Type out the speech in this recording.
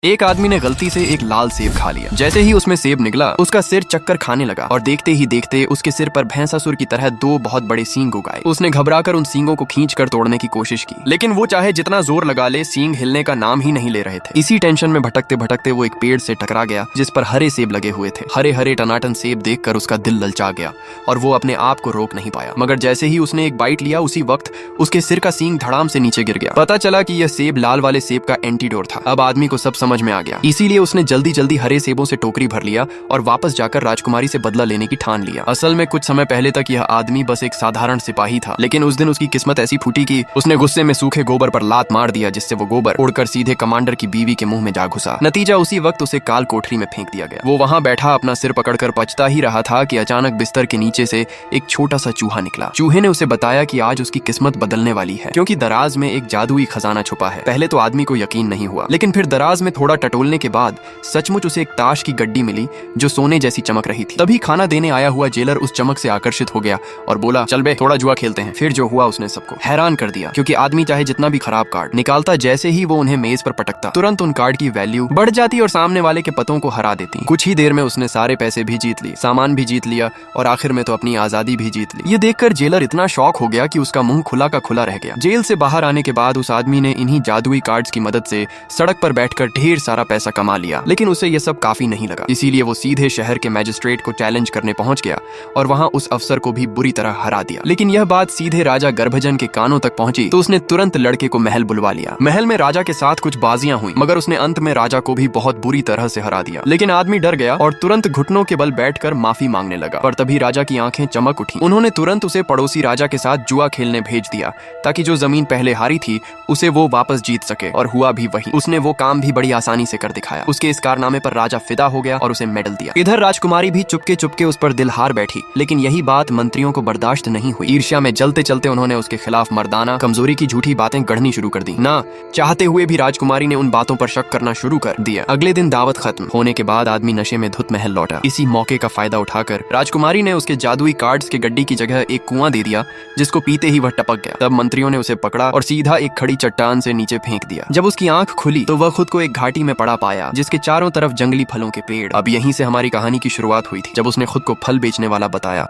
एक आदमी ने गलती से एक लाल सेब खा लिया। जैसे ही उसमें सेब निकला, उसका सिर चक्कर खाने लगा और देखते ही देखते उसके सिर पर भैंसासुर की तरह दो बहुत बड़े सींग उग आए। उसने घबराकर उन सींगों को खींचकर तोड़ने की कोशिश की, लेकिन वो चाहे जितना जोर लगा ले, सींग हिलने का नाम ही नहीं ले रहे थे। इसी टेंशन में भटकते भटकते वो एक पेड़ से टकरा गया जिस पर हरे सेब लगे हुए थे। हरे हरे टनाटन सेब देखकर उसका दिल ललचा गया और वो अपने आप को रोक नहीं पाया। मगर जैसे ही उसने एक बाइट लिया, उसी वक्त उसके सिर का सींग धड़ाम से नीचे गिर गया। पता चला कि यह सेब लाल वाले सेब का एंटीडोट था। अब आदमी को सब समझ में आ गया, इसीलिए उसने जल्दी जल्दी हरे सेबों से टोकरी भर लिया और वापस जाकर राजकुमारी से बदला लेने की ठान लिया। असल में कुछ समय पहले तक यह आदमी बस एक साधारण सिपाही था, लेकिन उस दिन उसकी किस्मत ऐसी फूटी कि उसने गुस्से में सूखे गोबर पर लात मार दिया, जिससे वो गोबर उड़कर सीधे कमांडर की बीवी के मुंह में जा घुसा। नतीजा उसी वक्त उसे काल कोठरी में फेंक दिया गया। वो वहां बैठा अपना सिर पकड़कर पचता ही रहा था कि अचानक बिस्तर के नीचे से एक छोटा सा चूहा निकला। चूहे ने उसे बताया कि आज उसकी किस्मत बदलने वाली है, क्योंकि दराज में एक जादुई खजाना छुपा है। पहले तो आदमी को यकीन नहीं हुआ, लेकिन फिर दराज में थोड़ा टटोलने के बाद सचमुच उसे एक ताश की गड्डी मिली जो सोने जैसी चमक रही थी। तभी खाना देने आया हुआ जेलर उस चमक से आकर्षित हो गया और बोला, चल बे थोड़ा जुआ खेलते हैं। फिर जो हुआ उसने सबको हैरान कर दिया, क्योंकि आदमी चाहे जितना भी खराब कार्ड निकालता, जैसे ही वो उन्हें मेज पर पटकता, तुरंत उन कार्ड की वैल्यू बढ़ जाती और सामने वाले के पतों को हरा देती। कुछ ही देर में उसने सारे पैसे भी जीत लिए, सामान भी जीत लिया और आखिर में तो अपनी आजादी भी जीत ली। ये देखकर जेलर इतना शॉक हो गया कि उसका मुंह खुला का खुला रह गया। जेल से बाहर आने के बाद उस आदमी ने इन्हीं जादुई कार्ड्स की मदद से सड़क पर बैठकर ढेर सारा पैसा कमा लिया, लेकिन उसे यह सब काफी नहीं लगा। इसीलिए वो सीधे शहर के मैजिस्ट्रेट को चैलेंज करने पहुंच गया और वहां उस अफसर को भी बुरी तरह हरा दिया। लेकिन यह बात सीधे राजा गर्भजन के कानों तक पहुंची तो उसने तुरंत लड़के को महल बुलवा लिया। महल में राजा के साथ कुछ बाजियां हुई, मगर उसने अंत में राजा को भी बहुत बुरी तरह से हरा दिया। लेकिन आदमी डर गया और तुरंत घुटनों के बल बैठकर माफी मांगने लगा। पर तभी राजा की आंखें चमक उठी। उन्होंने तुरंत उसे पड़ोसी राजा के साथ जुआ खेलने भेज दिया, ताकि जो जमीन पहले हारी थी उसे वो वापस जीत सके। और हुआ भी वही। उसने वो काम भी बड़ी आसानी से कर दिखाया। उसके इस कारनामे पर राजा फिदा हो गया और उसे मेडल दिया। इधर राजकुमारी भी चुपके चुपके उस पर दिल हार बैठी, लेकिन यही बात मंत्रियों को बर्दाश्त नहीं हुई। ईर्ष्या में जलते चलते उन्होंने उसके खिलाफ मर्दाना कमजोरी की झूठी बातें गढ़नी शुरू कर दी। ना चाहते हुए भी राजकुमारी ने उन बातों पर शक करना शुरू कर दिया। अगले दिन दावत खत्म होने के बाद आदमी नशे में धुत महल लौटा। इसी मौके का फायदा उठाकर राजकुमारी ने उसके जादुई कार्ड्स के गड्डी की जगह एक कुआं दे दिया, जिसको पीते ही वह टपक गया। तब मंत्रियों ने उसे पकड़ा और सीधा एक खड़ी चट्टान से नीचे फेंक दिया। जब उसकी आंख खुली तो वह खुद को एक घाटी में पड़ा पाया, जिसके चारों तरफ जंगली फलों के पेड़। अब यहीं से हमारी कहानी की शुरुआत हुई थी, जब उसने खुद को फल बेचने वाला बताया।